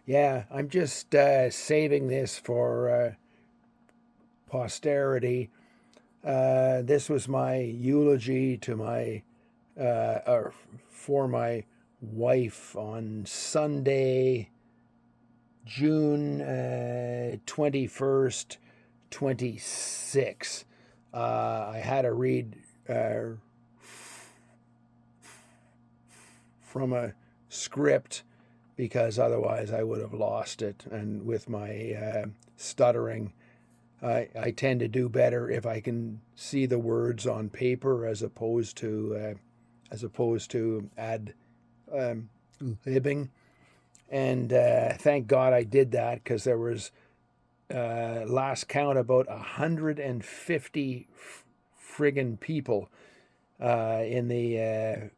Yeah, I'm just saving this for posterity. This was my eulogy to or for my wife on Sunday, June 21st, 26. I had to read from a script because otherwise I would have lost it. And with my stuttering, I tend to do better if I can see the words on paper as opposed to ad libbing. And thank God I did that because there was last count about 150 friggin' people in the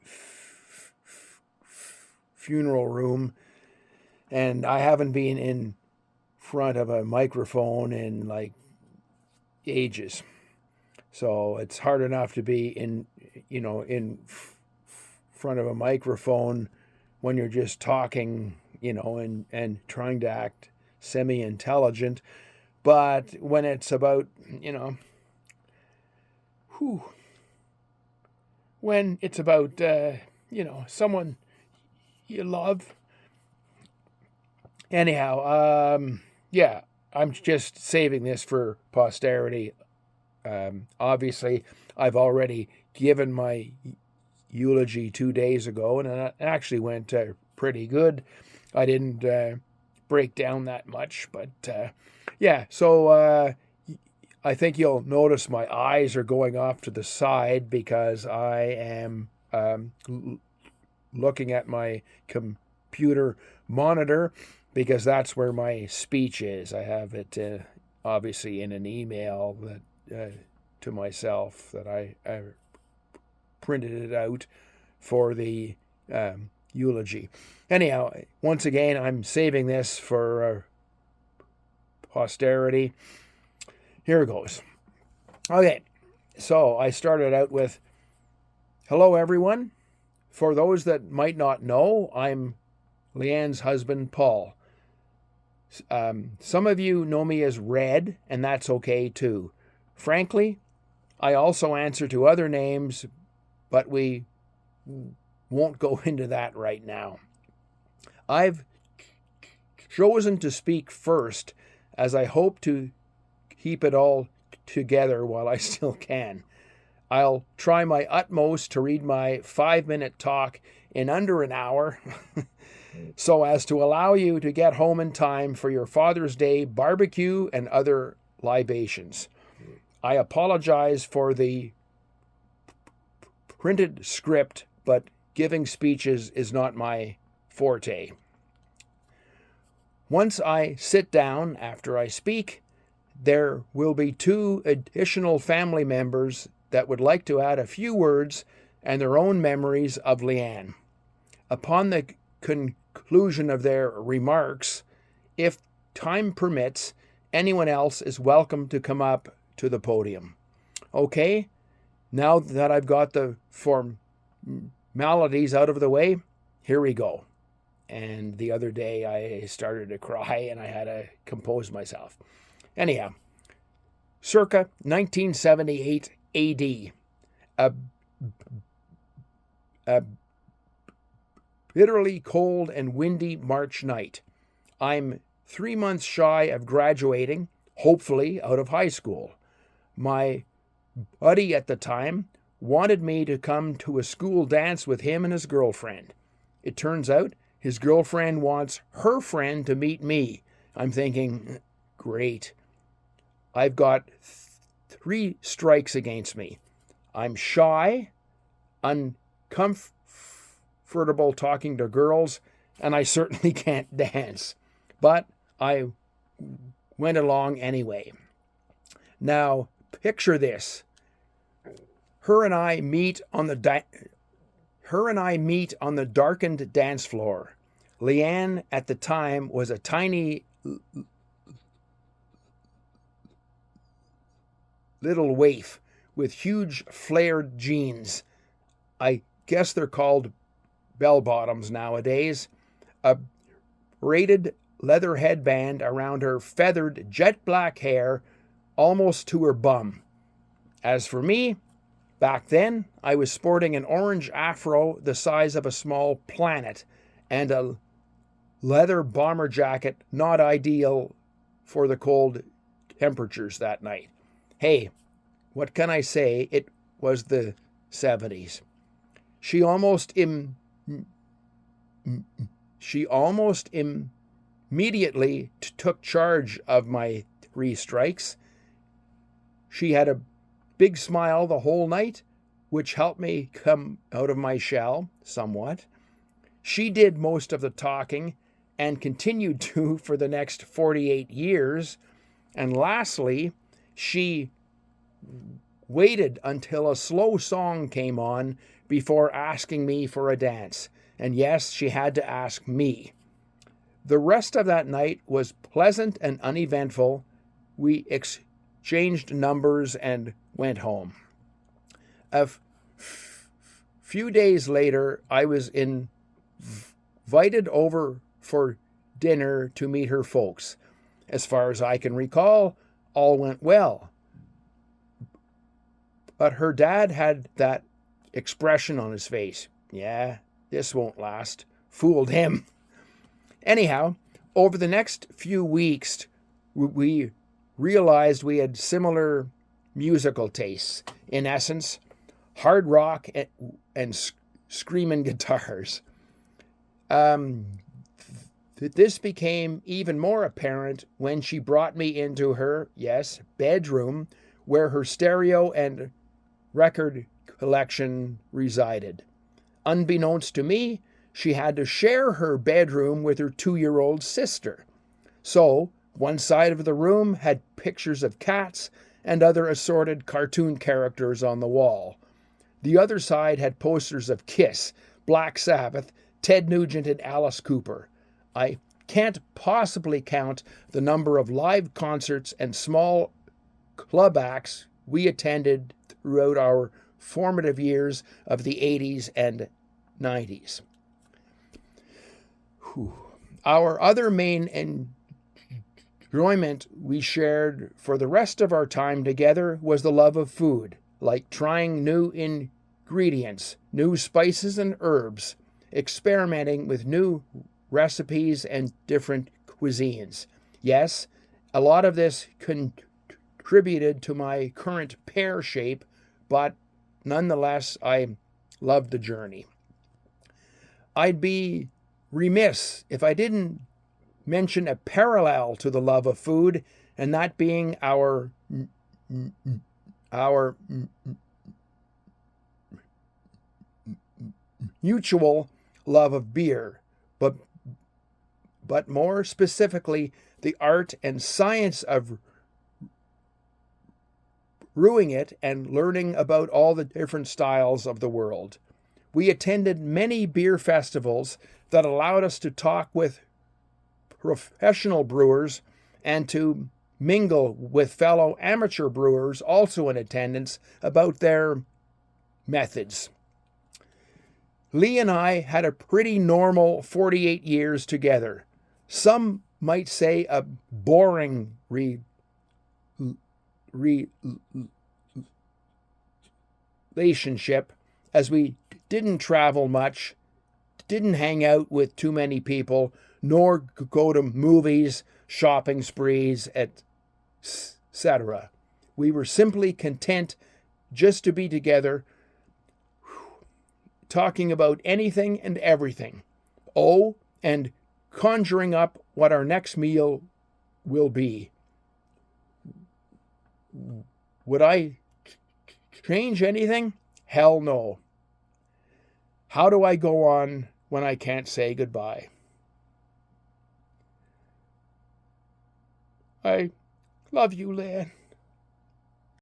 funeral room, and I haven't been in front of a microphone in like ages. So it's hard enough to be in front of a microphone when you're just talking, and trying to act semi-intelligent. But when it's about, whew, when it's about, someone you love. Anyhow, yeah, I'm just saving this for posterity. Obviously, I've already given my eulogy 2 days ago, and it actually went pretty good. I didn't break down that much, but yeah, so I think you'll notice my eyes are going off to the side because I am looking at my computer monitor because that's where my speech is. I have it obviously in an email that to myself that I printed it out for the eulogy. Anyhow, once again, I'm saving this for posterity. Here it goes. Okay, so I started out with, hello everyone. For those that might not know, I'm Leanne's husband, Paul. Some of you know me as Red, and that's okay too. Frankly, I also answer to other names, but we won't go into that right now. I've chosen to speak first as I hope to keep it all together while I still can. I'll try my utmost to read my 5-minute talk in under an hour so as to allow you to get home in time for your Father's Day barbecue and other libations. I apologize for the printed script, but giving speeches is not my forte. Once I sit down after I speak, there will be 2 additional family members that would like to add a few words and their own memories of Leanne. Upon the conclusion of their remarks, if time permits, anyone else is welcome to come up to the podium. Okay, now that I've got the formalities out of the way, here we go. And the other day I started to cry and I had to compose myself. Anyhow, circa 1978 AD, a bitterly cold and windy March night. I'm 3 months shy of graduating, hopefully out of high school. My buddy at the time wanted me to come to a school dance with him and his girlfriend. It turns out his girlfriend wants her friend to meet me. I'm thinking, great. I've got 3 strikes against me. I'm shy, uncomfortable talking to girls, and I certainly can't dance. But I went along anyway. Now, picture this. Her and I meet on the darkened dance floor. Leanne at the time was a tiny little waif with huge flared jeans. I guess they're called bell bottoms nowadays. A braided leather headband around her feathered jet black hair almost to her bum. As for me, back then I was sporting an orange afro the size of a small planet and a leather bomber jacket not ideal for the cold temperatures that night. Hey, what can I say? It was the 70s. She almost immediately took charge of my 3 strikes. She had a big smile the whole night, which helped me come out of my shell somewhat. She did most of the talking and continued to for the next 48 years. And lastly, she waited until a slow song came on before asking me for a dance. And yes, she had to ask me. The rest of that night was pleasant and uneventful. We exchanged numbers and went home. A few days later, I was invited over for dinner to meet her folks. As far as I can recall, all went well. But her dad had that expression on his face. Yeah, this won't last. Fooled him. Anyhow, over the next few weeks, we realized we had similar musical tastes. In essence, hard rock and screaming guitars. This became even more apparent when she brought me into her, bedroom, where her stereo and record collection resided. Unbeknownst to me, she had to share her bedroom with her 2-year-old sister. So, one side of the room had pictures of cats and other assorted cartoon characters on the wall. The other side had posters of Kiss, Black Sabbath, Ted Nugent, and Alice Cooper. I can't possibly count the number of live concerts and small club acts we attended throughout our formative years of the 80s and 90s. Our other main enjoyment we shared for the rest of our time together was the love of food, like trying new ingredients, new spices and herbs, experimenting with new recipes and different cuisines. Yes, a lot of this contributed to my current pear shape, but nonetheless, I loved the journey. I'd be remiss if I didn't mention a parallel to the love of food, and that being our mutual love of beer, but more specifically, the art and science of brewing it and learning about all the different styles of the world. We attended many beer festivals that allowed us to talk with professional brewers and to mingle with fellow amateur brewers also in attendance about their methods. Lee and I had a pretty normal 48 years together. Some might say a boring relationship, as we didn't travel much, didn't hang out with too many people, nor go to movies, shopping sprees, etc. We were simply content just to be together, talking about anything and everything. Oh, and conjuring up what our next meal will be. Would I change anything? Hell no. How do I go on when I can't say goodbye? I love you, Lan.